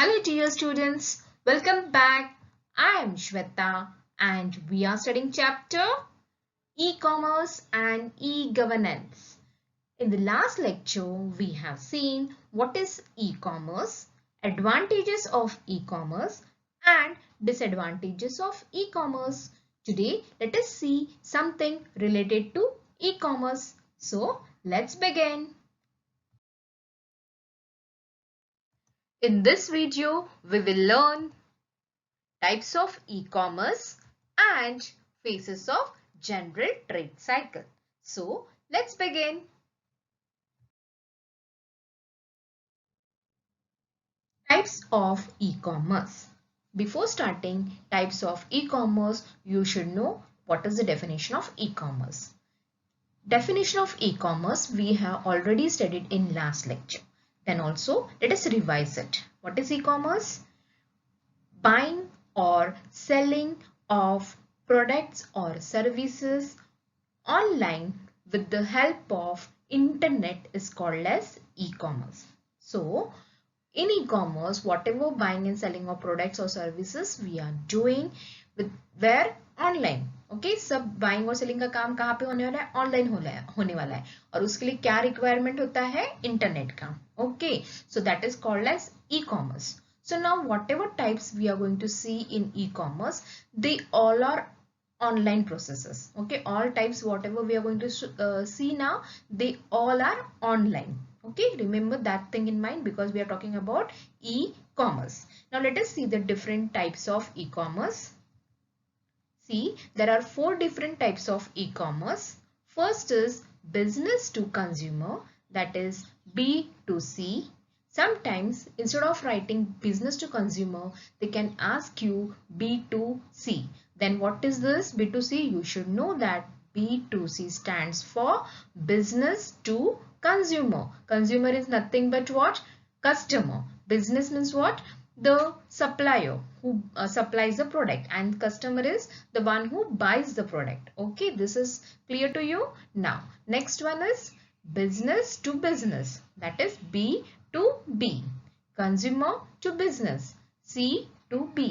Hello dear students, welcome back. I am Shweta and we are studying chapter e-commerce and e-governance. In the last lecture, we have seen what is e-commerce, advantages of e-commerce and disadvantages of e-commerce. Today, let us see something related to e-commerce. So, let's begin. In this video, we will learn types of e-commerce and phases of general trade cycle. So let's begin. Types of e-commerce. Before starting types of e-commerce, you should know what is the definition of e-commerce. Definition of e-commerce we have already studied in last lecture. Then also let us revise it. What is e-commerce? Buying or selling of products or services online with the help of internet is called as e-commerce. So in e-commerce, whatever buying and selling of products or services we are doing with where online. Okay सब buying और selling का काम कहाँ पे होने वाला है online होने वाला है और उसके लिए क्या रिक्वायरमेंट होता है इंटरनेट का okay so that is called as e commerce so now whatever types we are going to see in e-commerce they all are online processes okay all types whatever we are going to see now they all are online okay remember that thing in mind because we are talking about e-commerce. Now let us see the different types of e-commerce. See, there are 4 different types of e-commerce. First is business to consumer, that is B2C. Sometimes instead of writing business to consumer, they can ask you B2C. Then what is this B2C? You should know that B2C stands for business to consumer. Consumer is nothing but what? Customer. Business means what? The supplier who supplies the product and customer is the one who buys the product. Okay, this is clear to you. Now, next one is business to business. That is B to B. Consumer to business. C to B.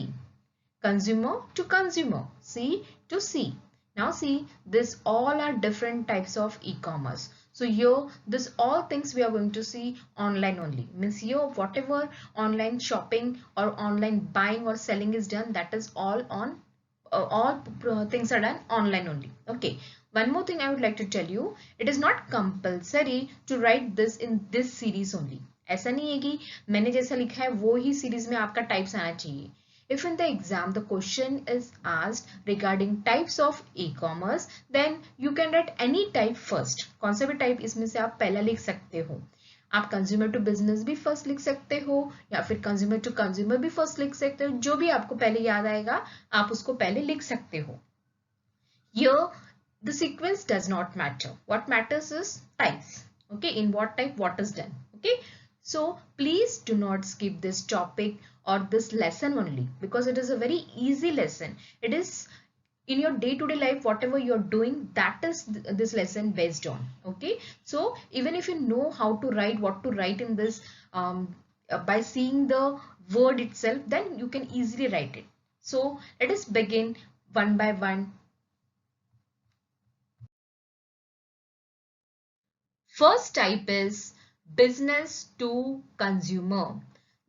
Consumer to consumer. C to C. Now see, this all are different types of e-commerce. So here, this all things we are going to see online only. Means here, whatever online shopping or online buying or selling is done, that is all on, all things are done online only. Okay. One more thing I would like to tell you, it is not compulsory to write this in this series only. ऐसा नहीं है कि मैंने जैसा लिखा है वो ही series में आपका टाइप्स आना चाहिए. If in the exam the question is asked regarding types of e-commerce, then you can write any type first. कौन सा भी type इसमें से आप पहला लिख सकते हो. आप कंज्यूमर टू बिजनेस भी फर्स्ट लिख सकते हो या फिर कंज्यूमर टू कंज्यूमर भी फर्स्ट लिख सकते हो. जो भी आपको पहले याद आएगा आप उसको पहले लिख सकते हो. Here the sequence does not matter. What matters is types. Okay, in what type what is done. Okay. So please do not skip this topic or this lesson only because it is a very easy lesson. It is in your day-to-day life, whatever you're doing, that is this lesson based on. Okay. So even if you know how to write, what to write in this by seeing the word itself, then you can easily write it. So let us begin one by one. First type is business to consumer,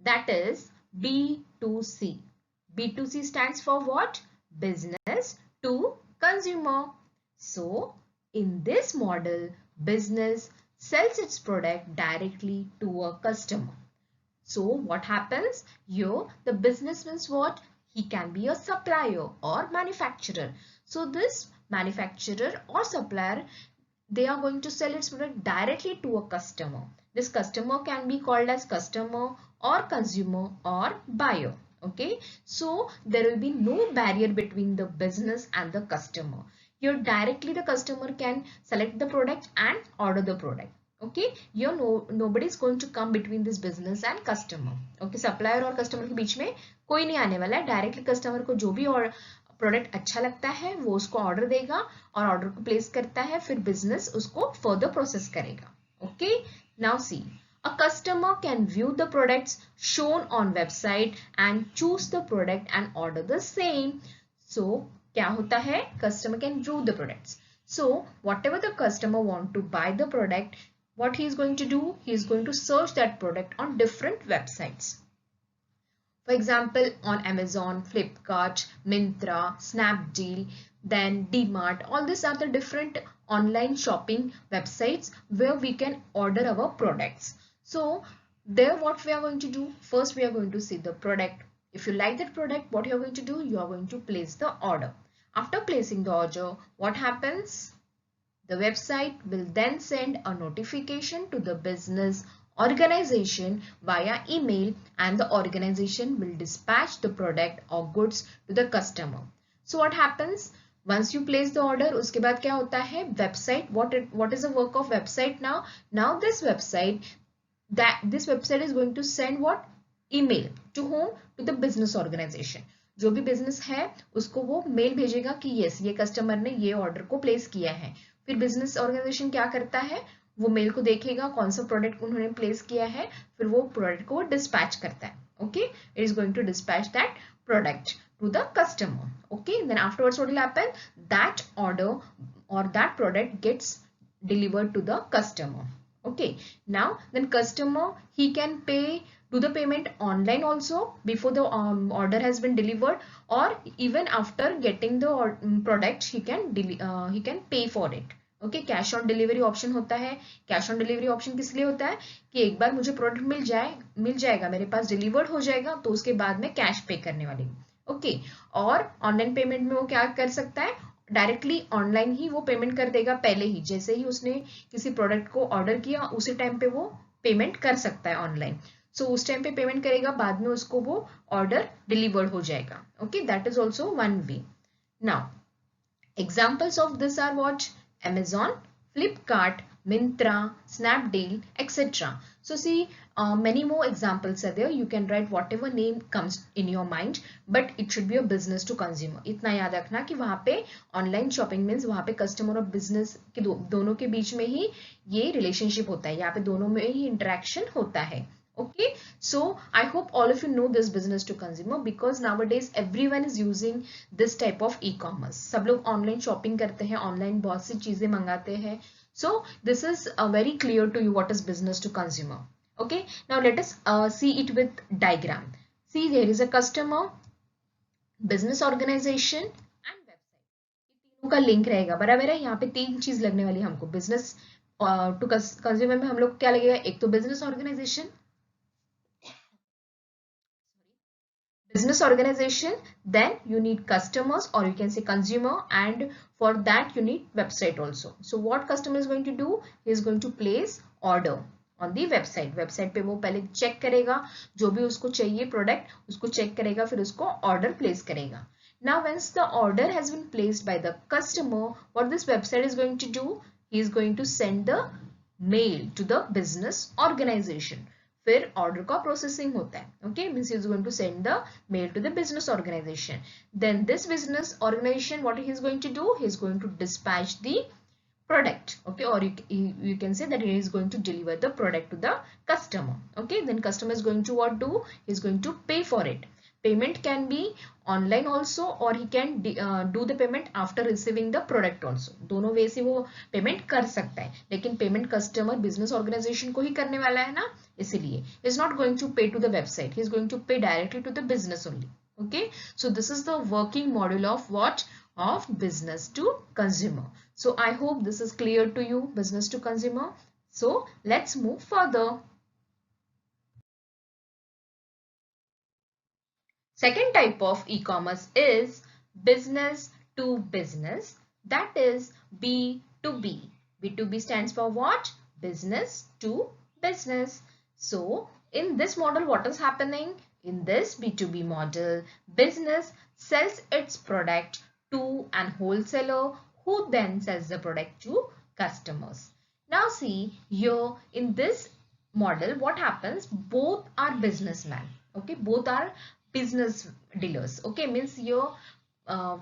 that is B2C. B2C stands for what? Business to consumer. So in this model, business sells its product directly to a customer. So what happens? Here the business means what? He can be a supplier or manufacturer. So this manufacturer or supplier, they are going to sell its product directly to a customer. This customer can be called as customer or consumer or buyer. Okay, so there will be no barrier between the business and the customer. Here directly the customer can select the product and order the product. Okay, here nobody is going to come between this business and customer. Okay, supplier और customer के बीच में कोई नहीं आने वाला है. Directly customer को जो भी और प्रोडक्ट अच्छा लगता है वो उसको ऑर्डर देगा और ऑर्डर को प्लेस करता है फिर बिजनेस उसको फर्दर प्रोसेस करेगा. Okay, now see A customer can view the products shown on website and choose the product and order the same. So क्या होता है? Customer can view the products. So whatever the customer want to buy the product, what he is going to do? He is going to search that product on different websites. For example, on Amazon, Flipkart, Myntra, Snapdeal, then DMart, all these are the different online shopping websites where we can order our products. So there what we are going to do, first we are going to see the product. If you like that product, what you are going to do, you are going to place the order. After placing the order, what happens? The website will then send a notification to the business organization via email, and the organization will dispatch the product or goods to the customer. So what happens? Once you place the order, उसके बाद क्या होता है? Website, what is the work of website now? Now this website is going to send what? Email. To whom? To the business organization. जो भी business है उसको वो मेल भेजेगा कि यस, ये कस्टमर ने ये ऑर्डर को प्लेस किया है. फिर बिजनेस ऑर्गेनाइजेशन क्या करता है? वो मेल को देखेगा कौन सा प्रोडक्ट उन्होंने प्लेस किया है, फिर वो प्रोडक्ट को डिस्पैच करता है. Okay, it is going to dispatch that product to the customer. Okay, then afterwards what will happen? That order or that product gets delivered to the customer. Okay, now then customer, he can do the payment online also before the order has been delivered, or even after getting the product he can pay for it. Okay, cash on delivery option होता है. Cash on delivery option किस लिए होता है? कि एक बार मुझे product मिल जाएगा, मेरे पास डिलीवर्ड हो जाएगा, तो उसके बाद मैं कैश पे करने वाली हूँ. ओके, और ऑनलाइन पेमेंट में वो क्या कर सकता है? डायरेक्टली ऑनलाइन ही वो पेमेंट कर देगा. पहले ही जैसे ही उसने किसी प्रोडक्ट को ऑर्डर किया उसी टाइम पे वो पेमेंट कर सकता है ऑनलाइन. सो उस टाइम पे पेमेंट करेगा, बाद में उसको वो ऑर्डर डिलीवर्ड हो जाएगा. Okay, that is also one way. Now examples of this are what? Amazon, Flipkart, Myntra, Snapdeal, etc. So see, many more examples are there. You can write whatever name comes in your mind, but it should be a business to consumer. इतना याद रखना कि वहाँ पे online shopping means वहाँ पे customer और business के दोनों के बीच में ही ये रिलेशनशिप होता है, यहाँ पे दोनों में ही इंटरेक्शन होता है. Okay, so I hope all of you know this business to consumer, because nowadays everyone is using this type of e-commerce. सब लोग ऑनलाइन शॉपिंग करते हैं, ऑनलाइन बहुत सी चीजें मंगाते हैं. So this is very clear to you what is business to consumer. Okay, now let us see it with diagram. See, there is a customer, business organization and website. ये तीनों का link रहेगा, बराबर है. यहाँ पे तीन चीज लगने वाली है हमको. बिजनेस टू कंज्यूमर में हम लोग क्या लगेगा? एक तो business organization, then you need customers, or you can say consumer, and for that you need website also. So what customer is going to do? He is going to place order on the website. Website पे वो पहले check करेगा जो भी उसको चाहिए product, उसको check करेगा, फिर उसको order place करेगा. Now once the order has been placed by the customer, what this website is going to do? He is going to send the mail to the business organization. फिर order का processing होता है. Okay, means he is going to send the mail to the business organization. Then this business organization, what he is going to do? He is going to dispatch the product. Okay, or you can say that he is going to deliver the product to the customer. Okay, then customer is going to what do? He is going to pay for it. Payment can be online also, or he can do the payment after receiving the product also. दोनों वे से वो payment कर सकता है, लेकिन payment customer business organisation को ही करने वाला है ना, इसीलिए is not going to pay to the website. He is going to pay directly to the business only. Okay, so this is the working model of what? Of business to consumer. So I hope this is clear to you, business to consumer. So let's move further. Second type of e-commerce is business to business, that is B2B. B2B stands for what? Business to business. So in this model, what is happening? In this B2B model, business sells its product to an wholesaler, who then sells the product to customers. Now see here, in this model what happens? Both are businessmen. Okay, both are business dealers. Okay, means here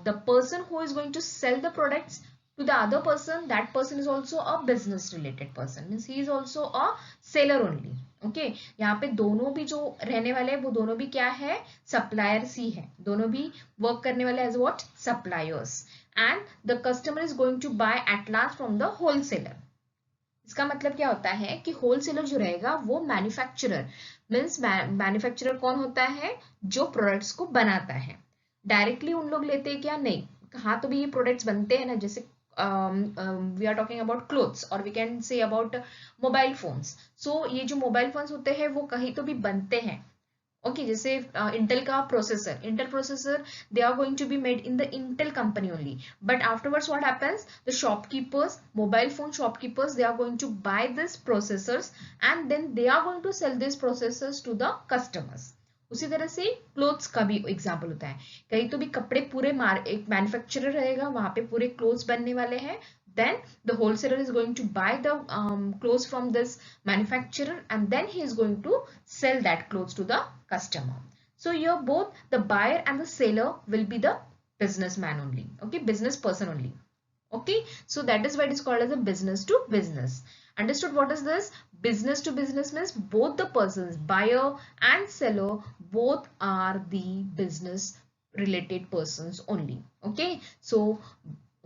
the person who is going to sell the products to the other person, that person is also a business related person, means he is also a seller only. Okay यहाँ पे दोनों भी जो रहने वाले हैं वो दोनों भी क्या है, सप्लायर्स ही है, दोनों भी वर्क करने वाले as what, suppliers, and the customer is going to buy at last from the wholesaler. इसका मतलब क्या होता है कि होलसेलर जो रहेगा वो मैन्युफैक्चरर, मीन्स मैन्युफैक्चरर कौन होता है, जो प्रोडक्ट्स को बनाता है। डायरेक्टली उन लोग लेते हैं क्या, नहीं, हाँ तो भी ये प्रोडक्ट्स बनते हैं ना, जैसे we are talking about clothes और we can say about mobile phones. So ये जो मोबाइल फोन्स होते हैं वो कहीं तो भी बनते हैं। ओके जैसे इंटेल का processor, Intel processor, they are going to be made in the Intel company only, but afterwards what happens, the shopkeepers, mobile phone shopkeepers, they are going to buy these processors and then they are going to sell these processors to the customers। उसी तरह से clothes का भी example होता है, कहीं तो भी कपड़े पूरे एक मैन्युफैक्चरर रहेगा, वहां पे पूरे क्लोथ्स बनने वाले हैं, then the wholesaler is going to buy the clothes from this manufacturer and then he is going to sell that clothes to the customer। So here both the buyer and the seller will be the businessman only, okay, business person only, okay, so that is why it is called as a business to business। Understood what is this? Business to business means both the persons, buyer and seller, both are the business related persons only, okay। So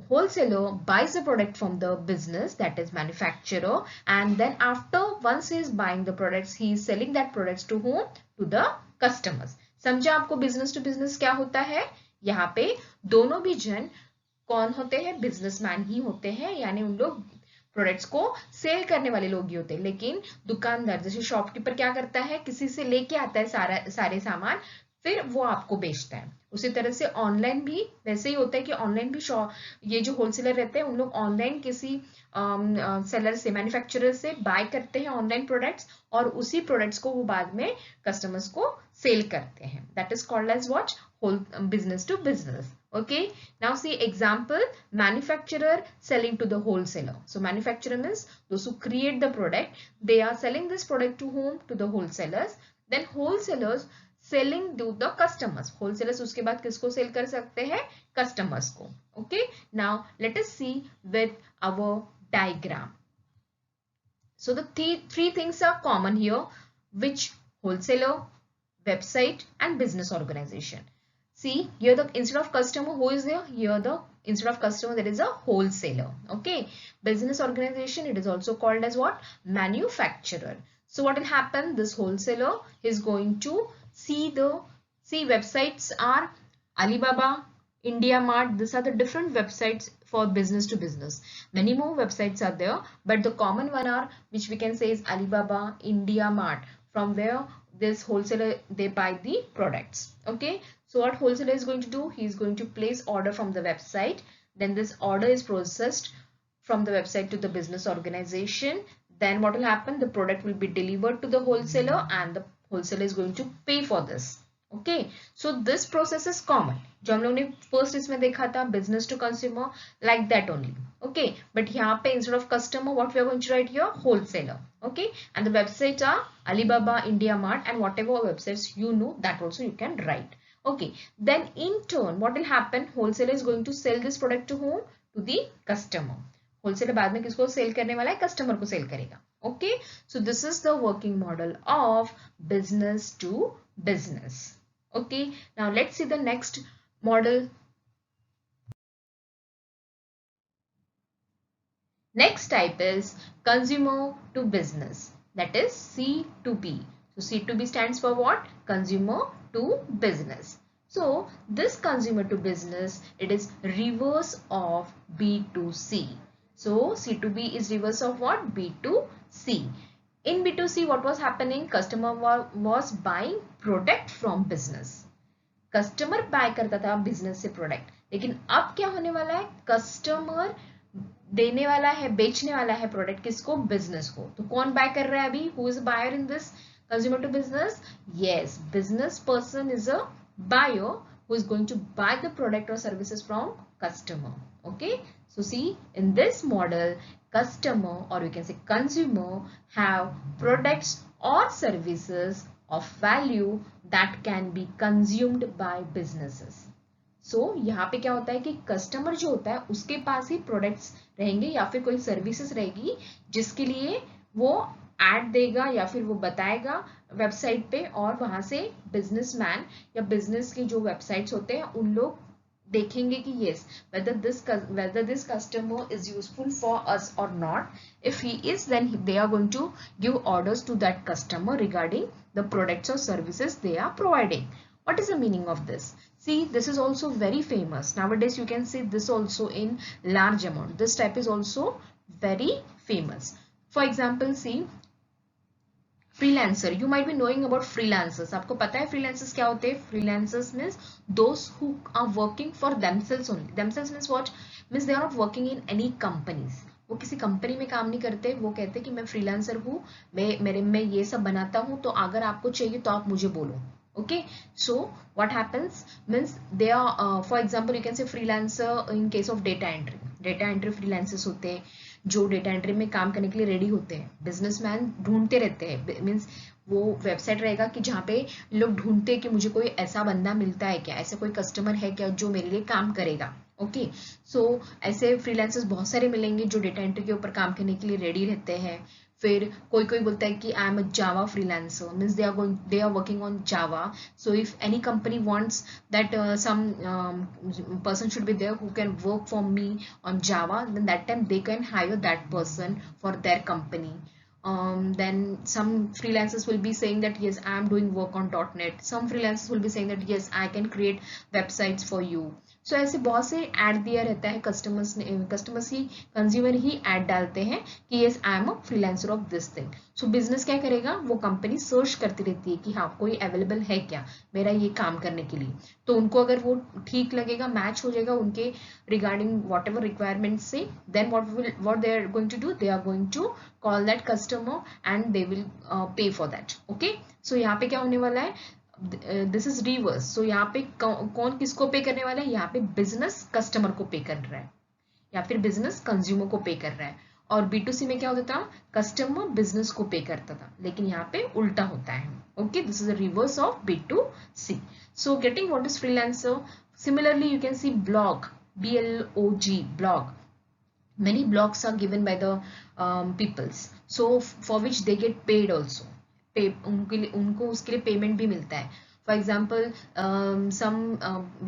wholesaler buys the product from the business, that is manufacturer, and then after once he is buying the products, he is selling that products to whom, to the customers। समझा आपको business to business क्या होता है? यहाँ पे दोनों भी जन कौन होते हैं, बिजनेसमैन ही होते हैं, यानी उन लोग प्रोडक्ट्स को सेल करने वाले लोग ही होते हैं। लेकिन दुकानदार जैसे शॉपकीपर क्या करता है, किसी से लेके आता है सारे सामान, फिर वो आपको बेचता है। उसी तरह से ऑनलाइन भी वैसे ही होता है कि ऑनलाइन भी ये जो होलसेलर रहते हैं उन लोग ऑनलाइन किसी सेलर से, मैन्युफैक्चरर से बाय करते हैं ऑनलाइन प्रोडक्ट्स और उसी प्रोडक्ट्स को वो बाद में कस्टमर्स को सेल करते हैं। That is called as what, whole business to business। Okay, now see example, manufacturer selling to the wholesaler। So manufacturer means those who create the product, they are selling this product to whom, to the wholesalers, then wholesalers selling to the customers। wholesalers उसके बाद किसको cell कर सकते हैं, customers को। Okay, now let us see with our diagram। So the three things are common here, which wholesaler, website and business organization। See here, the instead of customer, who is there here, the instead of customer there is a wholesaler, okay। Business organization, it is also called as what, manufacturer। So what will happen, this wholesaler is going to see websites are Alibaba, India Mart, these are the different websites for business to business। Many more websites are there, but the common one are, which we can say is Alibaba, India Mart, from where this wholesaler they buy the products, okay। So what wholesaler is going to do, he is going to place order from the website, then this order is processed from the website to the business organization, then what will happen, the product will be delivered to the wholesaler and the wholesaler is going to pay for this, okay। So this process is common, जो हम लोग ने first इसमें देखा था business to consumer, like that only, okay। But यहाँ पे instead of customer, what we are going to write here, wholesaler, okay। And the websites are Alibaba, India Mart, and whatever websites you know, that also you can write, okay। Then in turn what will happen, wholesaler is going to sell this product to whom, to the customer। Wholesaler बाद में किसको cell करने वाला है, customer को sell करेगा, okay. So this is the working model of business to business, okay. Now let's see the next model. Next type is consumer to business, that is C2B। So C2B stands for what, consumer to business। So this consumer to business, it is reverse of B2C। So C2B is reverse of what, B2C। In B2C what was happening, customer was buying product from business। Customer bye करता था business से product, लेकिन अब क्या होने वाला है, customer देने वाला है, बेचने वाला है प्रोडक्ट किसको, बिजनेस को। तो कौन बाय कर रहा है अभी, who is buyer in this consumer to business, yes, business person is a buyer who is going to buy the product or services from customer, okay। So see, in this model, customer or we can say consumer have products or services of value that can be consumed by businesses। So यहाँ पे क्या होता है कि customer जो होता है उसके पास ही प्रोडक्ट्स रहेंगे या फिर कोई सर्विसेज रहेगी जिसके लिए वो ऐड देगा या फिर वो बताएगा वेबसाइट पे, और वहां से बिजनेसमैन या बिजनेस के जो वेबसाइट्स होते हैं उन लोग देखेंगे कि yes whether this customer is useful for us or not. If he is, then they are going to give orders to that customer regarding the products or services they are providing. What is the meaning of this? See, this is also very famous nowadays. You can see this also in large amount. This type is also very famous. For example, see, freelancer. You might be knowing about freelancers. आपको पता है freelancers क्या होते हैं? Freelancers means those who are working for themselves only. Themselves means what? Means they are not working in any companies. वो किसी company में काम नहीं करते. वो कहते हैं कि मैं फ्रीलांसर हूँ, मैं ये सब बनाता हूँ, तो अगर आपको चाहिए तो आप मुझे बोलो. Okay, so what happens means they are for example you can say freelancer in case of data entry. Data entry freelancers होते हैं जो डेटा एंट्री में काम करने के लिए रेडी होते हैं. बिजनेसमैन ढूंढते रहते हैं, मीन्स वो वेबसाइट रहेगा कि जहाँ पे लोग ढूंढते हैं कि मुझे कोई ऐसा बंदा मिलता है क्या, ऐसा कोई कस्टमर है क्या जो मेरे लिए काम करेगा. ओके, सो ऐसे फ्रीलांसर्स बहुत सारे मिलेंगे जो डेटा एंट्री के ऊपर काम करने के लिए रेडी रहते हैं. फिर कोई कोई बोलता है कि I am a Java freelancer, means they are working on Java. So if any company wants that some person should be there who can work for me on java, then that time they can hire that person for their company. Then some freelancers will be saying that yes, I am doing work on .NET. Some freelancers will be saying that yes, I can create websites for you. So ऐसे बहुत से add दिया रहता है. Customers ही, consumer ही add डालते हैं कि yes, I am a freelancer of this thing. So business क्या करेगा, वो कंपनी सर्च करती रहती है कि हाँ कोई अवेलेबल है क्या मेरा ये काम करने के लिए. तो उनको अगर वो ठीक लगेगा, मैच हो जाएगा उनके रिगार्डिंग वॉट एवर रिक्वायरमेंट से, then what they are going to do, they are going to call that customer and they will pay for that. Okay, so यहाँ पे क्या होने वाला है, दिस इज रिवर्स. सो यहाँ पे कौन किसको पे करने वाला है, यहाँ पे बिजनेस कस्टमर को पे कर रहा है या फिर बिजनेस कंज्यूमर को पे कर रहा है. और B2C में क्या होता था, कस्टमर बिजनेस को पे करता था, लेकिन यहाँ पे उल्टा होता है. Okay, this is the reverse of B2C. So getting what is freelancer. Similarly you can C blog, BLOG, blog. Many blogs are given by the peoples, so for which they get paid also. उनको उसके लिए payment भी मिलता है. For example, some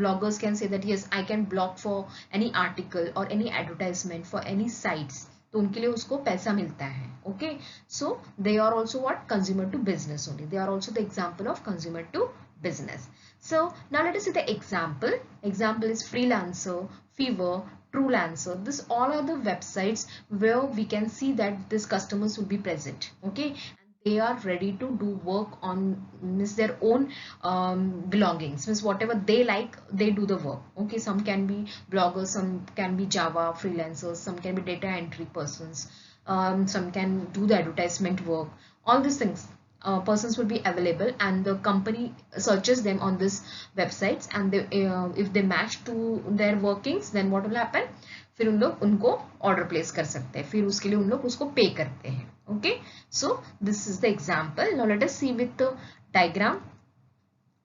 bloggers can say that yes, I can blog for any article or any advertisement for any sites. तो उनके लिए उसको पैसा मिलता है. Okay, so they are also what, consumer to business only. They are also the example of consumer to business. So now let us see the example. Example is Freelancer, Fiverr, Truelancer. This all are the websites where we can see that these customers will be present. Okay, they are ready to do work on their own belongings, means whatever they like they do the work. Okay, some can be bloggers, some can be Java freelancers, some can be data entry persons, some can do the advertisement work. All these things persons will be available and the company searches them on this websites, and they, if they match to their workings, then what will happen, फिर उन लोग उनको order place कर सकते हैं, फिर उसके लिए उन लोग उसको पे करते हैं. Okay, so this is the example. Now let us see with diagram.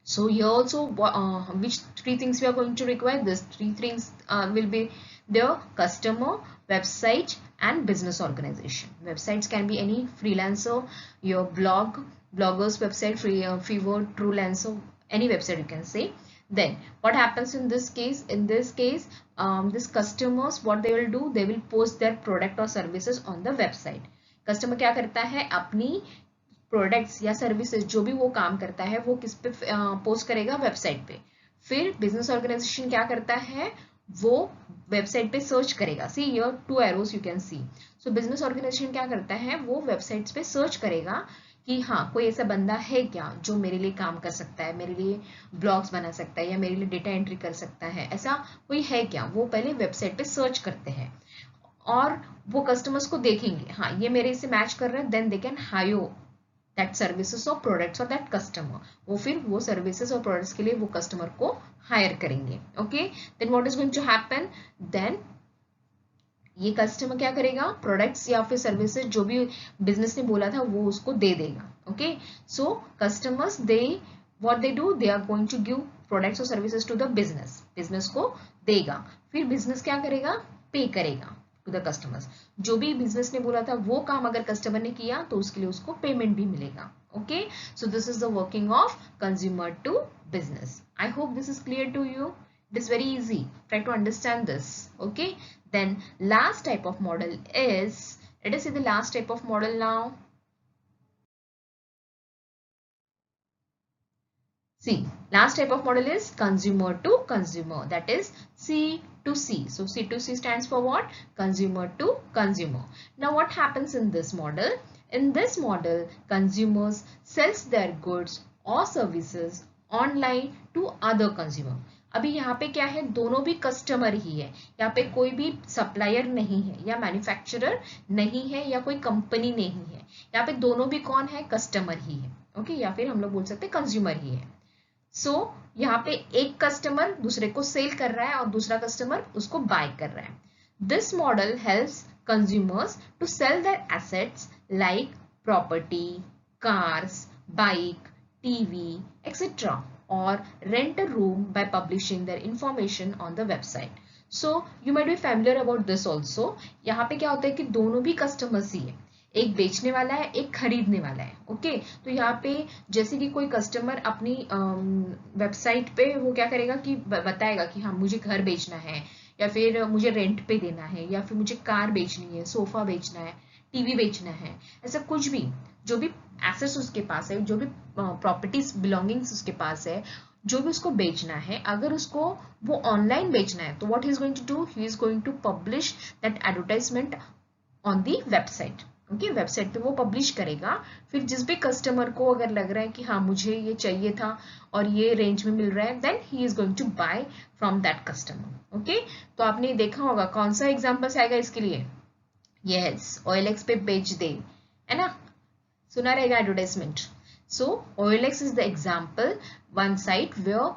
So here also which three things we are going to require. This three things will be the customer, website and business organization. Websites can be any freelancer, your bloggers website, Fiverr, Truelancer, any website you can say. Then what happens in this case, this customers, what they will do, they will post their product or services on the website. Customer क्या करता है, अपनी products या services जो भी वो काम करता है वो किस पे पोस्ट करेगा, वेबसाइट पे. फिर बिजनेस ऑर्गेनाइजेशन क्या करता है, वो वेबसाइट पे सर्च करेगा. See here two arrows you can see. So business organization क्या करता है, वो वेबसाइट्स पे सर्च करेगा कि हाँ कोई ऐसा बंदा है क्या जो मेरे लिए काम कर सकता है, मेरे लिए ब्लॉग्स बना सकता है या मेरे लिए डेटा एंट्री कर सकता है, ऐसा कोई है क्या. वो पहले वेबसाइट पे सर्च करते हैं और वो कस्टमर्स को देखेंगे, हाँ ये मेरे से मैच कर रहा है, then they can hire that services or products or that customer. वो फिर वो services और products के लिए वो customer को hire करेंगे. Okay, then what is going to happen, then ये customer क्या करेगा, products या फिर services जो भी business ने बोला था वो उसको दे देगा. Okay, so customers they what they do, they are going to give products or services to the business. business को देगा, फिर business क्या करेगा, pay करेगा. To the customers. जो भी बिजनेस ने बोला था वो काम अगर कस्टमर ने किया तो उसके लिए उसको पेमेंट भी मिलेगा. Okay, so this is the working of consumer to business. I hope this is clear to you. It is very easy. Try to understand this. Okay, then last type of model is, let us see the last type of model now. See, last type of model is consumer to consumer, that is C to C. So C to C stands for what? Consumer to consumer. Now what happens in this model? In this model, consumers sells their goods or services online to other consumer. अभी यहाँ पे क्या है, दोनों भी customer ही है. यहाँ पे कोई भी सप्लायर नहीं है या मैन्युफैक्चरर नहीं है या कोई कंपनी नहीं है. यहाँ पे दोनों भी कौन है? कस्टमर ही है. ओके, या फिर हम लोग बोल सकते हैं कंज्यूमर ही है. सो यहाँ पे एक कस्टमर दूसरे को सेल कर रहा है और दूसरा कस्टमर उसको बाय कर रहा है. This model helps consumers to sell their assets like property, cars, bike, TV, etcetera, or rent a room by publishing their information on the website. So you might be familiar about this also. यहाँ पे क्या होता है कि दोनों भी customers ही है, एक बेचने वाला है एक खरीदने वाला है. ओके, तो यहाँ पे जैसे कि कोई कस्टमर अपनी वेबसाइट पे वो क्या करेगा कि बताएगा कि हाँ मुझे घर बेचना है या फिर मुझे रेंट पे देना है या फिर मुझे कार बेचनी है, सोफा बेचना है, टीवी बेचना है, ऐसा कुछ भी जो भी एसेट्स उसके पास है, जो भी प्रॉपर्टीज बिलोंगिंग्स उसके पास है, जो भी उसको बेचना है, अगर उसको वो ऑनलाइन बेचना है तो what he is going to do, he is going to publish that advertisement on the website. Okay, website पे वो पब्लिश करेगा. फिर जिस भी कस्टमर को अगर लग रहा है कि हाँ मुझे ये चाहिए था और ये रेंज में मिल रहा है, then he is going to buy from that customer. Okay, तो आपने देखा होगा कौन सा एग्जाम्पल्स आएगा इसके लिए. यस, OLX पे बेच दे, है ना, सुना रहेगा advertisement. So OLX is the example, one site where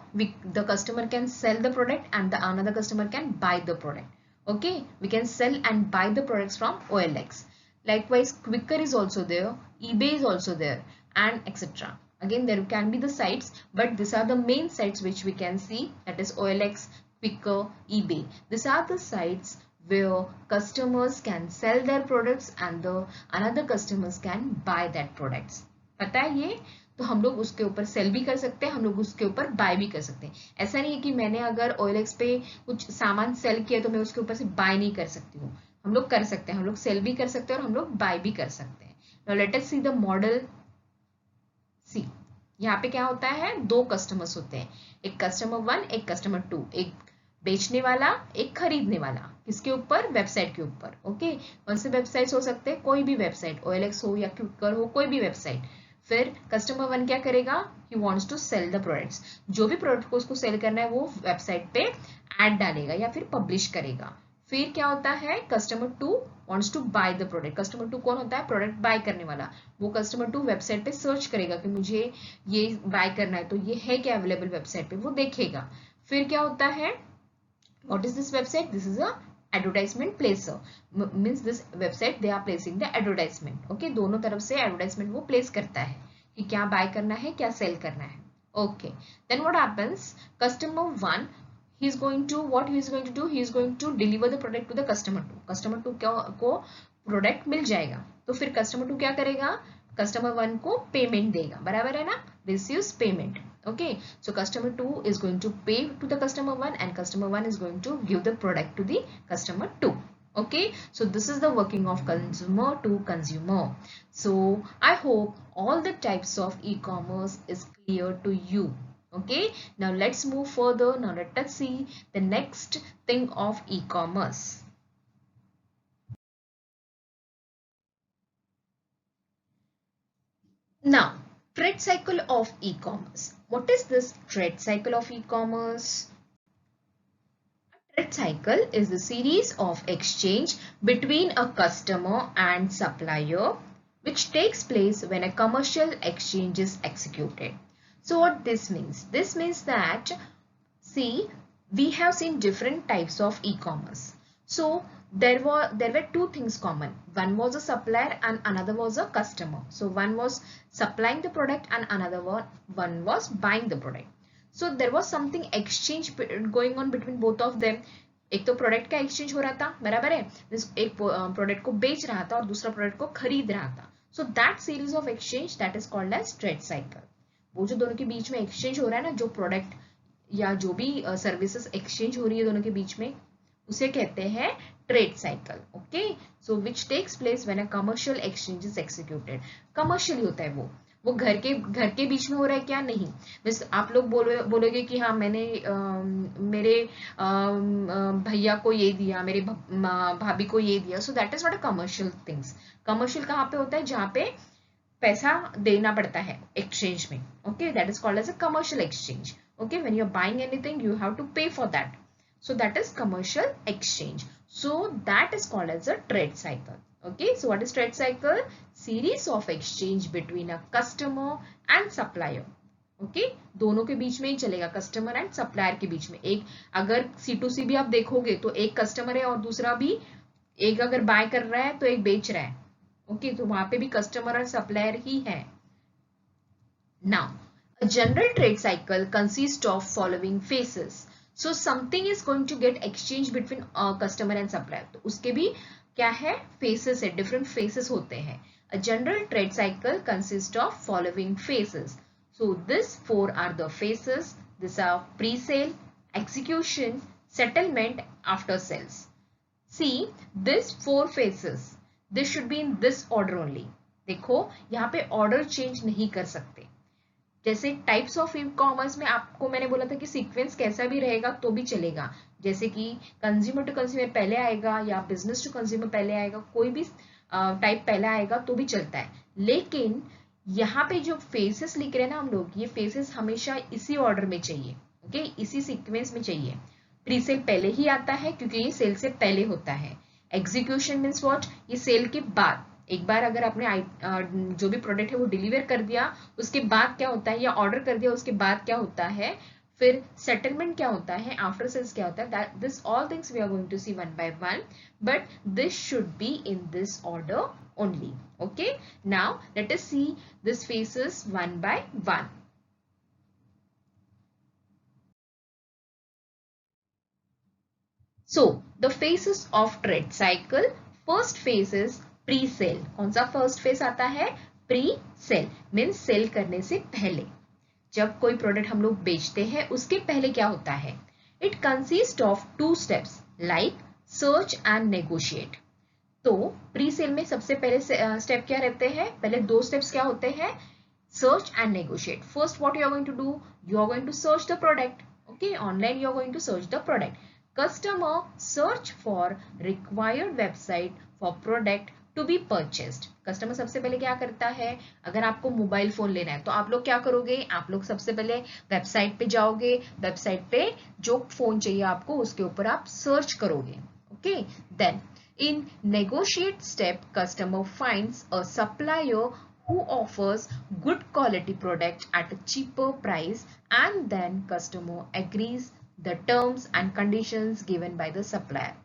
the customer can sell the product and the another customer can buy the product. Okay, we can sell and buy the products from OLX. Likewise, Quicker is also there, eBay is also there, and etc. Again, there can be the sites, but these are the main sites which we can see, that is OLX, Quicker, eBay. These are the sites where customers can sell their products and the another customers can buy that products. पता है ये, तो हम लोग उसके ऊपर cell भी कर सकते हैं, हम लोग उसके ऊपर बाय भी कर सकते हैं. ऐसा नहीं है कि मैंने अगर OLX पे कुछ सामान सेल किया तो मैं उसके ऊपर से बाय नहीं कर सकती हूँ. हम लोग कर सकते हैं, हम लोग सेल भी कर सकते हैं और हम लोग बाय भी कर सकते हैं. Now let us see the model. See, यहाँ पे क्या होता है, दो कस्टमर्स होते हैं, एक कस्टमर 1 एक कस्टमर 2, एक बेचने वाला एक खरीदने वाला. किसके ऊपर? वेबसाइट के ऊपर. ओके, कौन से वेबसाइट्स हो सकते हैं? कोई भी वेबसाइट, OLX हो या क्विकर हो, कोई भी वेबसाइट. फिर कस्टमर 1 क्या करेगा, he wants to sell the products. जो भी प्रोडक्ट को उसको सेल करना है वो वेबसाइट पे ऐड डालेगा या फिर पब्लिश करेगा. फिर क्या होता है, customer 2 wants to buy the product. Customer 2 कौन होता है? प्रोडक्ट बाय करने वाला. वो कस्टमर 2 वेबसाइट पे सर्च करेगा कि मुझे ये बाय करना है, तो ये है क्या अवेलेबल वेबसाइट पे, वो देखेगा. फिर क्या होता है, what is this website? This is a advertisement placer. Means this website they are placing the advertisement. Okay, दोनों तरफ से advertisement वो place करता है कि क्या buy करना है, क्या sell करना है. Okay, then what happens, customer 1 he is going to, what he is going to do, he is going to deliver the product to the customer 2. customer 2 को प्रोडक्ट मिल जाएगा, तो फिर कस्टमर 2 क्या करेगा, कस्टमर 1 को पेमेंट देगा. बराबर है ना, receives payment. Okay, so customer 2 is going to pay to the customer 1 and customer 1 is going to give the product to the customer 2. Okay, so this is the working of consumer to consumer. So I hope all the types of e-commerce is clear to you. Okay, now let's move further. Now let us see the next thing of e-commerce. Now, trade cycle of e-commerce. What is this trade cycle of e-commerce? A trade cycle is a series of exchange between a customer and supplier which takes place when a commercial exchange is executed. So what this means? This means that, see, we have seen different types of e-commerce. So there were two things common. One was a supplier and another was a customer. So one was supplying the product and another one was buying the product. So there was something exchange going on between both of them. एक तो product का exchange हो रहा था, बराबर है, एक product को बेच रहा था और दूसरा प्रोडक्ट को खरीद रहा था. So that series of exchange that is called as trade cycle. वो जो दोनों के बीच में एक्सचेंज हो रहा है ना, जो प्रोडक्ट या जो भी सर्विसेज एक्सचेंज हो रही है दोनों के बीच में, उसे कहते हैं trade cycle. Okay, so which takes place when a commercial exchange is executed. Commercial होता है वो घर के बीच में हो रहा है क्या, नहीं. बस आप लोग बोलोगे कि हाँ मैंने मेरे भैया को ये दिया, मेरे भाभी को ये दिया. सो that is not a commercial things. Commercial कहाँ पे होता है, जहाँ पे पैसा देना पड़ता है एक्सचेंज में. Okay, that is called as a commercial exchange. Okay, when you are buying anything you have to pay for that. So that is commercial exchange. So that is called as a trade cycle. Okay, so what is trade cycle? Series of exchange between a customer and supplier. Okay, दोनों के बीच में ही चलेगा, customer and supplier के बीच में. एक अगर C2C भी आप देखोगे तो एक कस्टमर है और दूसरा भी, एक अगर बाय कर रहा है तो एक बेच रहा है. ओके, तो वहां पे भी कस्टमर और सप्लायर ही है. Now, a general trade cycle consists of following phases. So something is going to get exchanged between customer and supplier. तो उसके भी क्या है, phases है, different phases होते हैं. A general trade cycle consists of following phases. So these four are the phases. These are pre-sale, execution, settlement, after sales. See, these four phases, this should be in this order only. देखो यहाँ पे order change नहीं कर सकते. जैसे types of e commerce में आपको मैंने बोला था कि सीक्वेंस कैसा भी रहेगा तो भी चलेगा. जैसे कि कंज्यूमर टू कंज्यूमर पहले आएगा या बिजनेस टू कंज्यूमर पहले आएगा, कोई भी टाइप पहले आएगा तो भी चलता है. लेकिन यहाँ पे जो फेसेस लिख रहे हैं ना हम लोग, ये फेसेस हमेशा इसी ऑर्डर में चाहिए. ओके, इसी सीक्वेंस में चाहिए. प्री सेल पहले ही आता है क्योंकि ये सेल से पहले होता है. एग्जीक्यूशन मीन्स व्हाट, ये सेल के बाद. एक बार अगर आपने जो भी प्रोडक्ट है वो डिलीवर कर दिया, उसके बाद क्या होता है, या ऑर्डर कर दिया उसके बाद क्या होता है, फिर सेटलमेंट क्या होता है, आफ्टर सेल्स क्या होता है. This all things we are going to see one by one, but this should be in this order only. Okay, now let us see this phases one by one. So the phases of trade cycle. First phase is pre-sale. कौन सा first phase आता है, pre-sale means cell करने से पहले. जब कोई product हम लोग बेचते हैं उसके पहले क्या होता है, it consist of 2 steps like search and negotiate. तो प्री सेल में सबसे पहले स्टेप क्या रहते हैं, पहले 2 steps क्या होते हैं, search and negotiate. First what you are going to do, you are going to search the product. Okay, online you are going to search the product. Customer search for required website for product to be purchased. Customer सबसे पहले क्या करता है, अगर आपको mobile phone लेना है तो आप लोग क्या करोगे, आप लोग सबसे पहले वेबसाइट पे जाओगे, वेबसाइट पे जो फोन चाहिए आपको उसके ऊपर आप सर्च करोगे. Okay, then in negotiate step customer finds a supplier who offers good quality product at a cheaper price, and then customer agrees the terms and conditions given by the supplier.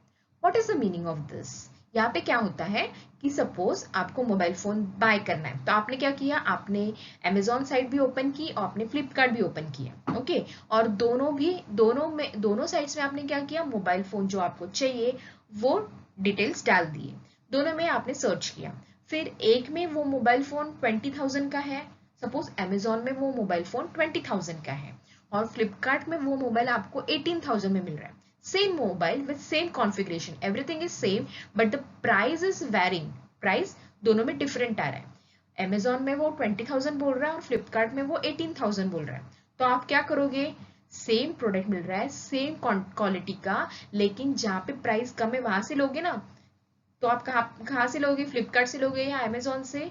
What is the meaning of this? यहाँ पे क्या होता है कि suppose आपको mobile phone bye करना है, तो आपने क्या किया, आपने Amazon साइट भी ओपन की और आपने फ्लिपकार्ट भी ओपन किया. ओके, और दोनों साइट्स में आपने क्या किया, मोबाइल फोन जो आपको चाहिए वो डिटेल्स डाल दिए. दोनों में आपने सर्च किया. फिर एक में वो मोबाइल फोन 20,000 का है, सपोज Amazon में वो मोबाइल फोन 20,000 का है और फ्लिपकार्ट में वो मोबाइल आपको 18,000 में मिल रहा है. Same mobile with same configuration, everything is same, but the price is varying. Price दोनों में डिफरेंट आ रहा है. Amazon में वो 20,000 बोल रहा है और फ्लिपकार्ट में वो 18,000 बोल रहा है. तो आप क्या करोगे, सेम प्रोडक्ट मिल रहा है सेम क्वालिटी का, लेकिन जहाँ पे प्राइस कम है वहां से लोगे ना, तो आप कहाँ से लोगे, फ्लिपकार्ट से लोगे या Amazon से,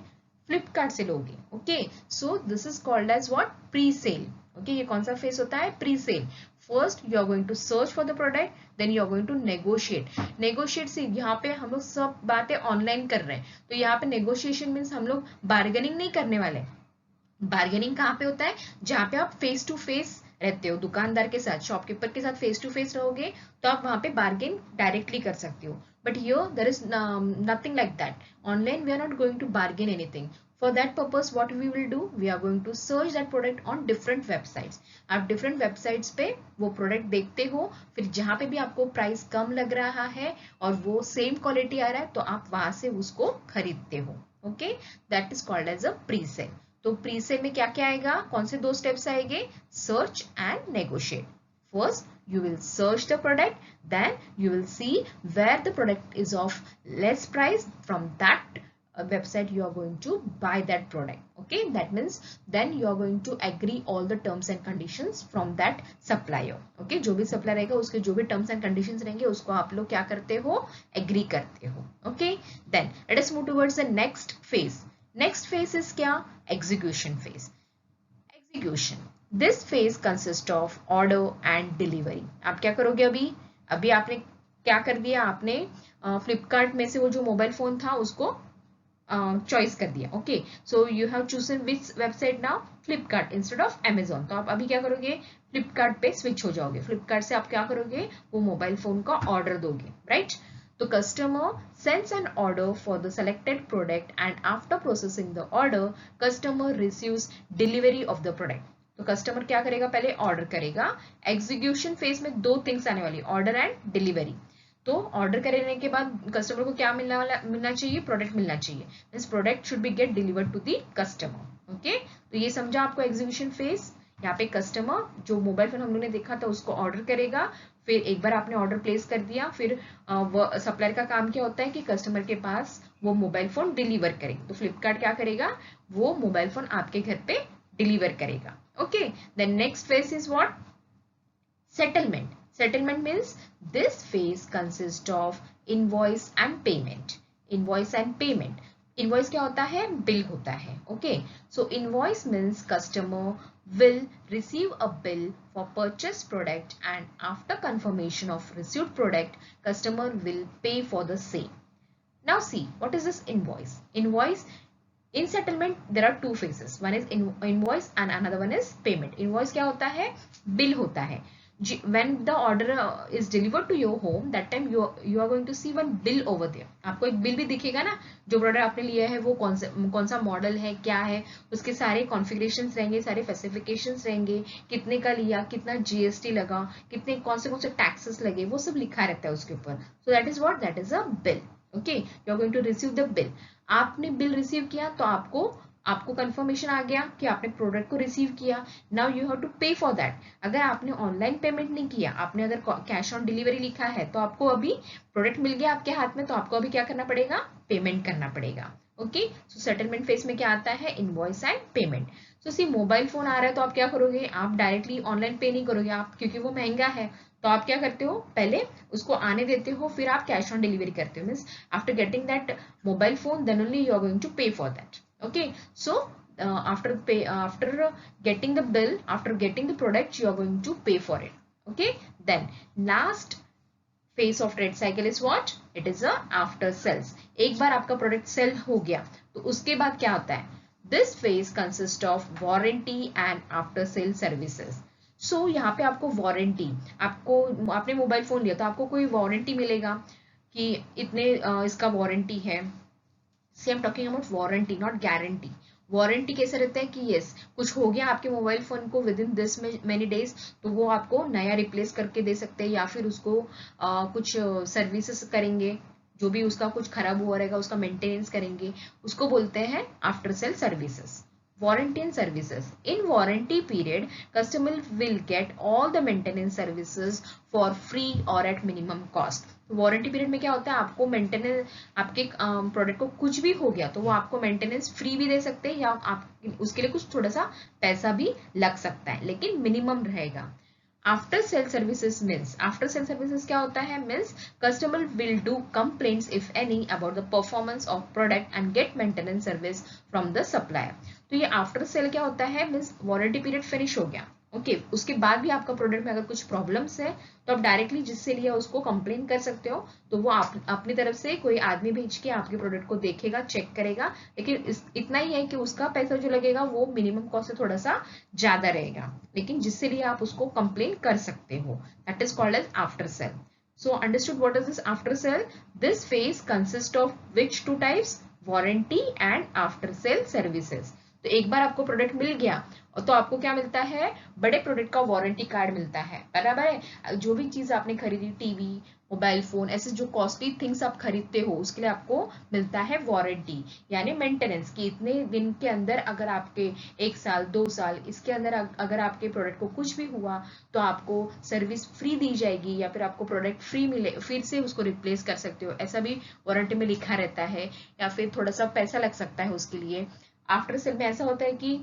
फ्लिपकार्ट से लोगे. Okay, so this is called as what, pre sale. Okay, ये कौन सा फेस होता है, pre sale. First you are going to search for the product, then you are going to negotiate से यहाँ पे हम लोग सब बातें ऑनलाइन कर रहे हैं, तो यहाँ पे नेगोशिएशन मीन्स हम लोग बार्गेनिंग नहीं करने वाले. बार्गेनिंग कहाँ पे होता है, जहाँ पे आप फेस टू फेस रहते हो दुकानदार के साथ, शॉपकीपर के साथ फेस टू फेस रहोगे तो आप वहां पे बार्गेन डायरेक्टली कर सकते हो. But here there is nothing like that. Online we are not going to bargain anything. For that purpose what we will do, we are going to search that product on different websites. आप different websites पे वो product देखते हो, फिर जहाँ पे भी आपको प्राइस कम लग रहा है और वो सेम क्वालिटी आ रहा है तो आप वहां से उसको खरीदते हो. Okay, that is called as a pre sale. तो प्री सेल में क्या क्या आएगा, कौन से 2 स्टेप्स आएंगे, search and negotiate. First, you will search the product, then you will see where the product is of less price. From that website, you are going to buy that product. Okay, that means then you are going to agree all the terms and conditions from that supplier. Okay, जो भी supplier रहेगा उसके जो भी terms and conditions रहेंगे उसको आप लोग क्या करते हो, agree करते हो. Okay, then let us move towards the next phase. Next phase is क्या, execution phase. Execution. This phase consists of order and delivery. आप क्या करोगे, अभी आपने क्या कर दिया, आपने फ्लिपकार्ट में से वो जो मोबाइल फोन था उसको चॉइस कर दिया. Okay, so you have chosen which website now, Flipkart instead of Amazon. तो आप अभी क्या करोगे, फ्लिपकार्ट पे स्विच हो जाओगे. फ्लिपकार्ट से आप क्या करोगे, वो मोबाइल फोन का ऑर्डर दोगे, right? The customer sends an order for the selected product and after processing the order, customer receives delivery of the product. तो कस्टमर क्या करेगा, पहले ऑर्डर करेगा. एग्जीक्यूशन फेज में 2 थिंग्स आने वाली, ऑर्डर एंड डिलीवरी. तो ऑर्डर करने के बाद कस्टमर को क्या मिलना चाहिए, प्रोडक्ट मिलना चाहिए. Means product should be get delivered to the customer. Okay, तो ये समझा आपको एग्जीक्यूशन फेज. यहाँ पे कस्टमर जो मोबाइल फोन हम लोगों ने देखा था उसको ऑर्डर करेगा. फिर एक बार आपने ऑर्डर प्लेस कर दिया, फिर सप्लायर का काम क्या होता है कि कस्टमर के पास वो मोबाइल फोन डिलीवर करे. तो फ्लिपकार्ट क्या करेगा, वो मोबाइल फोन आपके घर पे डिलीवर करेगा. Okay, then next phase is what, settlement. Settlement means this phase consists of invoice and payment. Invoice and payment. Invoice क्या होता है, बिल होता है. Okay, so invoice means customer will receive a bill for purchased product and after confirmation of received product, customer will pay for the same. Now see, what is this invoice? Invoice, in settlement there are 2 phases. One is invoice and another one is payment. Invoice क्या होता है, bill होता है. When the order is delivered to your home, that time you are going to see one bill over there. आपको एक bill भी दिखेगा ना, जो प्रोडक्ट आपने लिया है वो कौन सा मॉडल है, क्या है, उसके सारे कॉन्फ़िगरेशंस रहेंगे, सारे स्पेसिफिकेशंस रहेंगे, कितने का लिया, कितना जीएसटी लगा, कितने कौन से टैक्सेस लगे, वो सब लिखा रहता है उसके ऊपर. So that is what, that is a bill. Okay, you are going to receive the bill. आपने बिल रिसीव किया तो आपको कंफर्मेशन आ गया कि आपने प्रोडक्ट को रिसीव किया. Now you have to pay for that. अगर आपने ऑनलाइन पेमेंट नहीं किया, आपने अगर कैश ऑन डिलीवरी लिखा है तो आपको अभी प्रोडक्ट मिल गया आपके हाथ में, तो आपको अभी क्या करना पड़ेगा, पेमेंट करना पड़ेगा. ओके, सो सेटलमेंट फेज में क्या आता है, invoice and payment. So see mobile phone आ रहा है तो आप क्या करोगे, आप डायरेक्टली ऑनलाइन पे नहीं करोगे आप, क्योंकि वो महंगा है. तो आप क्या करते हो, पहले उसको आने देते हो, फिर आप कैश ऑन डिलीवरी करते हो. Means after getting that mobile phone then only you are going to pay for that. Okay, so after getting the bill, after getting the product, you are going to pay for it. Okay, then last phase of trade cycle is what, it is a after sales. एक बार आपका product cell हो गया तो उसके बाद क्या होता है, this phase consists of warranty and after sale services. So यहाँ पे आपको वारंटी, आपने मोबाइल फोन लिया तो आपको कोई वारंटी मिलेगा कि इतने इसका वारंटी है. See, I'm talking about warranty, not guarantee. Warranty कैसे रहता है कि यस, कुछ हो गया आपके मोबाइल फोन को with in this many days, तो वो आपको नया रिप्लेस करके दे सकते हैं, या फिर उसको कुछ सर्विसेज करेंगे, जो भी उसका कुछ खराब हुआ रहेगा उसका मेंटेनेंस करेंगे, उसको बोलते हैं after sale services. Warranty and services. In warranty period, customer will get all the maintenance services for free or at minimum cost. Warranty period में क्या होता है, आपको मेंटेनेंस, आपके प्रोडक्ट को कुछ भी हो गया तो वो आपको मेंटेनेंस फ्री भी दे सकते हैं, या आप उसके लिए कुछ थोड़ा सा पैसा भी लग सकता है, लेकिन मिनिमम रहेगा. After sale services means, after sale services क्या होता है, means customer will do complaints if any about the performance of product and get maintenance service from the supplier. तो ये आफ्टर सेल क्या होता है, मीन्स वारंटी पीरियड फिनिश हो गया. ओके, उसके बाद भी आपका प्रोडक्ट में अगर कुछ प्रॉब्लम्स है तो आप डायरेक्टली जिससे लिया उसको कंप्लेन कर सकते हो. तो वो अपनी तरफ से कोई आदमी भेज के आपके प्रोडक्ट को देखेगा, चेक करेगा, लेकिन इतना ही है कि उसका पैसा जो लगेगा वो मिनिमम कॉस्ट से थोड़ा सा ज्यादा रहेगा, लेकिन जिससे लिए आप उसको कंप्लेन कर सकते हो. That is called as after sale. So understood what is this after sale? This phase consists of which 2 types? Warranty and after sale services. तो एक बार आपको प्रोडक्ट मिल गया तो आपको क्या मिलता है, बड़े प्रोडक्ट का वारंटी कार्ड मिलता है, बराबर है। जो भी चीज आपने खरीदी, टीवी, मोबाइल फोन, ऐसे जो कॉस्टली थिंग्स आप खरीदते हो उसके लिए आपको मिलता है वारंटी, यानी मेंटेनेंस कि इतने दिन के अंदर अगर आपके 1 साल 2 साल इसके अंदर अगर आपके प्रोडक्ट को कुछ भी हुआ तो आपको सर्विस फ्री दी जाएगी, या फिर आपको प्रोडक्ट फ्री मिले, फिर से उसको रिप्लेस कर सकते हो, ऐसा भी वारंटी में लिखा रहता है। या फिर थोड़ा सा पैसा लग सकता है उसके लिए। आफ्टर सेल में ऐसा होता है कि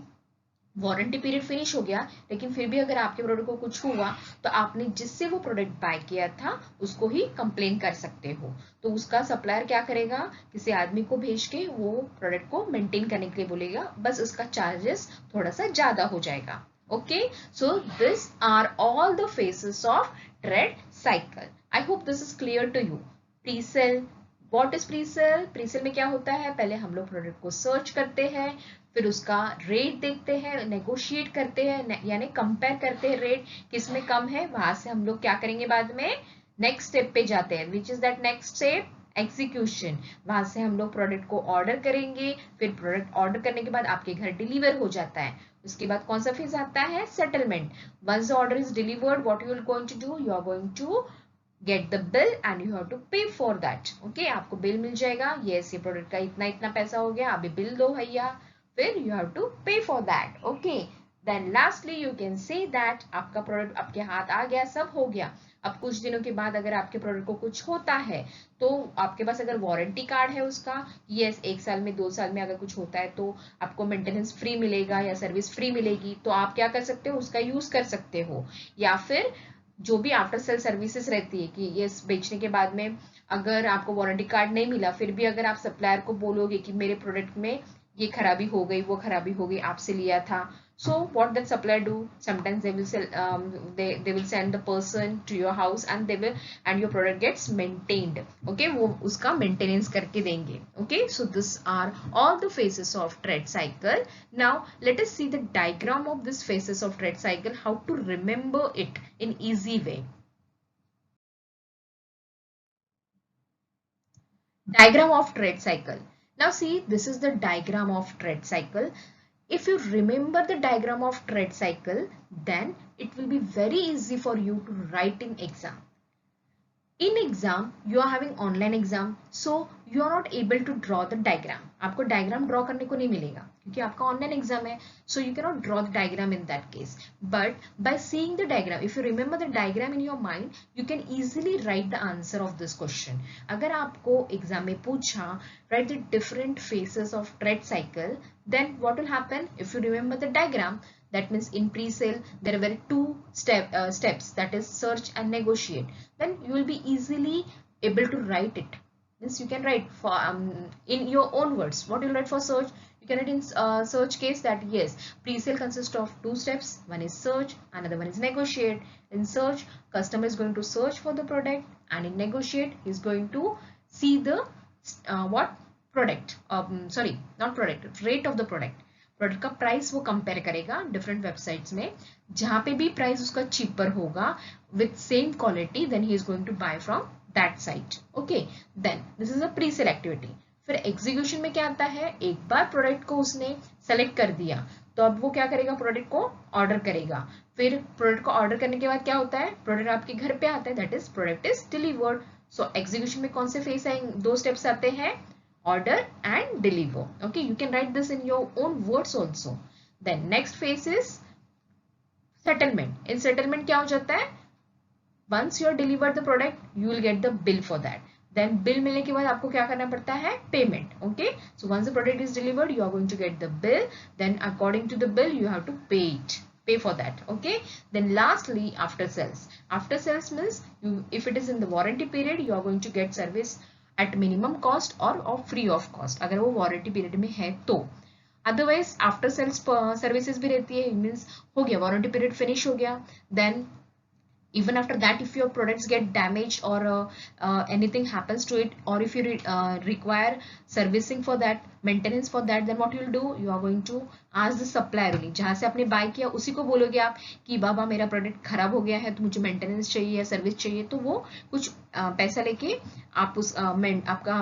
वारंटी पीरियड फिनिश हो गया लेकिन फिर भी अगर आपके प्रोडक्ट को कुछ हुआ तो आपने जिससे वो प्रोडक्ट बाय किया था उसको ही कंप्लेन कर सकते हो। तो उसका सप्लायर क्या करेगा, किसी आदमी को भेज के वो प्रोडक्ट को मेंटेन करने के लिए बोलेगा, बस उसका चार्जेस थोड़ा सा ज्यादा हो जाएगा। Okay, so this are all the phases of trade cycle. I hope this is clear to you. Pre sale, what is pre sale? Pre sale में क्या होता है, पहले हम लोग प्रोडक्ट को सर्च करते हैं, फिर उसका रेट देखते हैं, नेगोशिएट करते हैं, यानी कंपेयर करते हैं रेट किस में कम है, वहां से हम लोग क्या करेंगे, बाद में नेक्स्ट स्टेप पे जाते हैं, which is that next step, execution. वहां से हम लोग प्रोडक्ट को ऑर्डर करेंगे, फिर प्रोडक्ट ऑर्डर करने के बाद आपके घर डिलीवर हो जाता है। उसके बाद कौन सा फेज आता है, settlement. Once the order is delivered, what you are going to do, you are going to get the bill and you have to pay for that. Okay, आपको बिल मिल जाएगा, यस ये प्रोडक्ट का इतना इतना पैसा हो गया, अभी बिल दो भैया, फिर you have to pay for that. Okay, then lastly you can say that आपका प्रोडक्ट आपके हाथ आ गया, सब हो गया। अब कुछ दिनों के बाद अगर आपके प्रोडक्ट को कुछ होता है तो आपके पास अगर वारंटी कार्ड है उसका, यस 1 साल में 2 साल में अगर कुछ होता है तो आपको मेंटेनेंस फ्री मिलेगा या सर्विस फ्री मिलेगी, तो आप क्या कर सकते हो, उसका यूज कर सकते हो। या फिर जो भी आफ्टर सेल सर्विसेज रहती है कि ये बेचने के बाद में अगर आपको वारंटी कार्ड नहीं मिला फिर भी अगर आप सप्लायर को बोलोगे कि मेरे प्रोडक्ट में ये खराबी हो गई, वो खराबी हो गई, आपसे लिया था, so what that supplier do, sometimes they will sell, they will send the person to your house and they will, and your product gets maintained. Okay, वो उसका मेंटेनेंस करके देंगे। Okay, so this are all the phases of trade cycle. Now let us see the diagram of this phases of trade cycle, how to remember it in easy way. Diagram of trade cycle. Now see, this is the diagram of trade cycle. If you remember the diagram of trade cycle, then it will be very easy for you to write in exam. In exam, you are having online exam, so you are not able to draw the diagram. आपको diagram draw करने को नहीं मिलेगा क्योंकि आपका online exam है, so you cannot draw the diagram in that case. But by seeing the diagram, if you remember the diagram in your mind, you can easily write the answer of this question. अगर आपको exam में पूछा write the different phases of trade cycle, then what will happen if you remember the diagram? That means in pre-sale there were two steps, that is search and negotiate. Then you will be easily able to write it. Means you can write for in your own words. What you will write for search? You can write in search case that yes, pre-sale consists of two steps. One is search, another one is negotiate. In search, customer is going to search for the product, and in negotiate, he is going to see the what product? Sorry, not product. Rate of the product. Product का price वो compare करेगा different websites में, जहां पे भी price उसका cheaper होगा with same quality, then he is going to buy from that site. Okay, then this is a pre sale activity. फिर एग्जीक्यूशन में क्या आता है, एक बार प्रोडक्ट को उसने सेलेक्ट कर दिया तो अब वो क्या करेगा, प्रोडक्ट को ऑर्डर करेगा। फिर प्रोडक्ट को ऑर्डर करने के बाद क्या होता है, प्रोडक्ट आपके घर पे आता है, that is product is delivered. So execution में कौन से फेस आएंगे, दो स्टेप्स आते हैं, order and deliver. Okay, you can write this in your own words also. Then next phase is settlement. In settlement क्या हो जाता है, once you delivered the product, you will get the bill for that. Then bill मिलने के बाद आपको क्या करना पड़ता है, payment. Okay, so once the product is delivered, you are going to get the bill. Then according to the bill, you have to pay it. Pay for that. Okay, then lastly after sales. After sales means you, if it is in the warranty period, you are going to get service at minimum cost or free of cost, अगर वो warranty period में है तो। Otherwise after sales services भी रहती है, means हो गया वारंटी पीरियड फिनिश हो गया, then Even after that, if your products get damaged or anything happens to it, or if you require servicing for that, maintenance for that, then what you will do, you are going to ask the supplier only, जहाँ से आपने bye किया उसी को बोलोगे आप कि बाबा मेरा प्रोडक्ट खराब हो गया है तो मुझे मेंटेनेंस चाहिए या सर्विस चाहिए, तो वो कुछ पैसा लेके आप उस आपका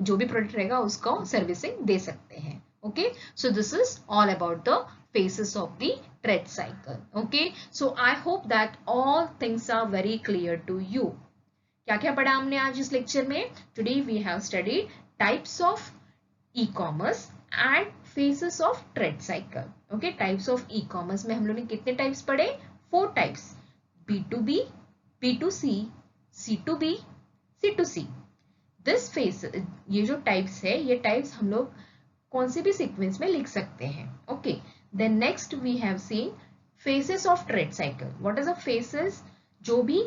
जो भी प्रोडक्ट रहेगा उसको सर्विसिंग दे सकते हैं. Okay, so this is all about the phases of the trade cycle. Okay, so I hope that all things are very clear to you. क्या क्या पढ़ा हमने आज इस लेक्चर में? Today we have studied types of e-commerce and phases of trade cycle. Okay, types of e-commerce में हम लोग ने कितने टाइप्स पढ़े? 4 types, B2B, B2C, C2B, C2C. This phase, ये जो टाइप्स है, ये टाइप्स हम लोग कौन से भी सीक्वेंस में लिख सकते हैं. Okay, then next we have seen phases of trade cycle. What is a phases? जो भी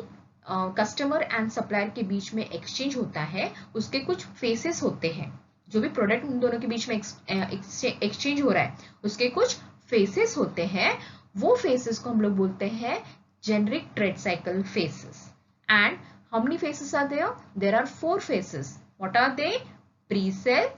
कस्टमर एंड सप्लायर के बीच में एक्सचेंज होता है उसके कुछ फेसेस होते हैं. जो भी प्रोडक्ट उन दोनों के बीच में एक्सचेंज हो रहा है उसके कुछ फेसेस होते हैं. वो फेसेस को हम लोग बोलते हैं generic trade cycle phases. And how many phases are there? There are 4 phases. What are they? Pre sale,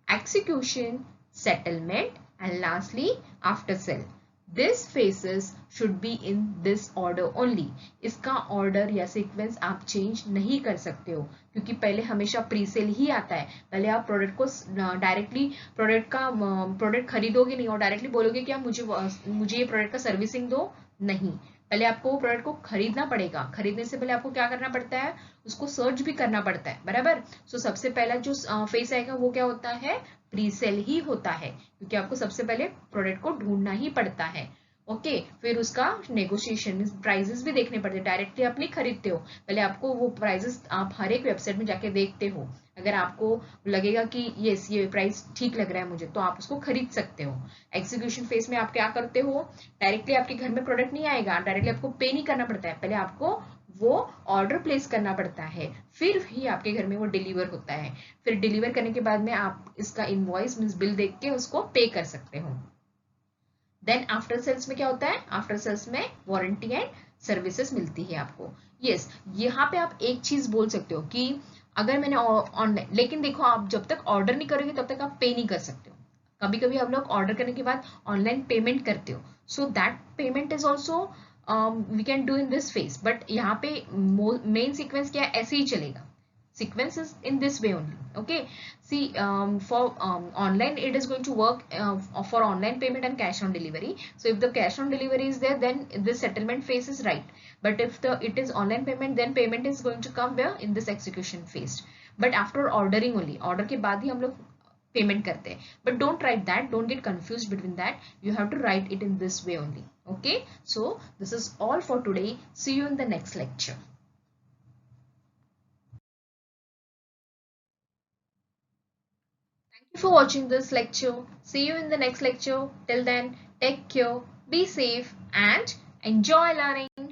execution, settlement, and lastly after sell. This phases should be in this order only. इसका order या sequence आप change नहीं कर सकते हो क्योंकि पहले हमेशा प्री सेल ही आता है. पहले आप प्रोडक्ट को डायरेक्टली प्रोडक्ट खरीदोगे नहीं और डायरेक्टली बोलोगे कि आप मुझे ये प्रोडक्ट का सर्विसिंग दो. नहीं, पहले आपको वो प्रोडक्ट को खरीदना पड़ेगा. खरीदने से पहले आपको क्या करना पड़ता है? उसको सर्च भी करना पड़ता है, बराबर. सो सबसे पहला जो फेस आएगा वो क्या होता है? प्री सेल ही होता है क्योंकि आपको सबसे पहले प्रोडक्ट को ढूंढना ही पड़ता है. ओके, फिर उसका नेगोशिएशन, प्राइजेस भी देखने पड़ते हैं. डायरेक्टली आप नहीं खरीदते हो, पहले आपको वो प्राइजेस आप हर एक वेबसाइट में जाके देखते हो. अगर आपको लगेगा कि यस ये प्राइस ठीक लग रहा है मुझे, तो आप उसको खरीद सकते हो. एग्जीक्यूशन फेज में आप क्या करते हो? डायरेक्टली आपके घर में प्रोडक्ट नहीं आएगा, डायरेक्टली आपको पे नहीं करना पड़ता है. पहले आपको वो ऑर्डर प्लेस करना पड़ता है, फिर ही आपके घर में वो डिलीवर होता है. फिर डिलीवर करने के बाद में आप इसका इनवॉइस मींस बिल देख के उसको पे कर सकते हो. देन आफ्टर सेल्स में क्या होता है? आफ्टर सेल्स में वारंटी एंड सर्विसेज मिलती है आपको. यस, यहाँ पे आप एक चीज बोल सकते हो कि अगर मैंने ऑनलाइन, लेकिन देखो आप जब तक ऑर्डर नहीं करोगे तब तक आप पे नहीं कर सकते हो. कभी कभी आप लोग ऑर्डर करने के बाद ऑनलाइन पेमेंट करते हो, so that payment is also we can do in this phase. But यहाँ पे मेन सीक्वेंस क्या है? ऐसे ही चलेगा. Sequence is in this way only. Okay, see, for online it is going to work for online payment and cash on delivery. So if the cash on delivery is there, then this settlement phase is right. But if it is online payment, then payment is going to come where? In this execution phase. But after ordering only, order के बाद ही हम लोग payment करते हैं. But don't write that, don't get confused between that. You have to write it in this way only. Okay, so this is all for today. See you in the next lecture. Thank you for watching this lecture. See you in the next lecture. Till then, take care, be safe, and enjoy learning.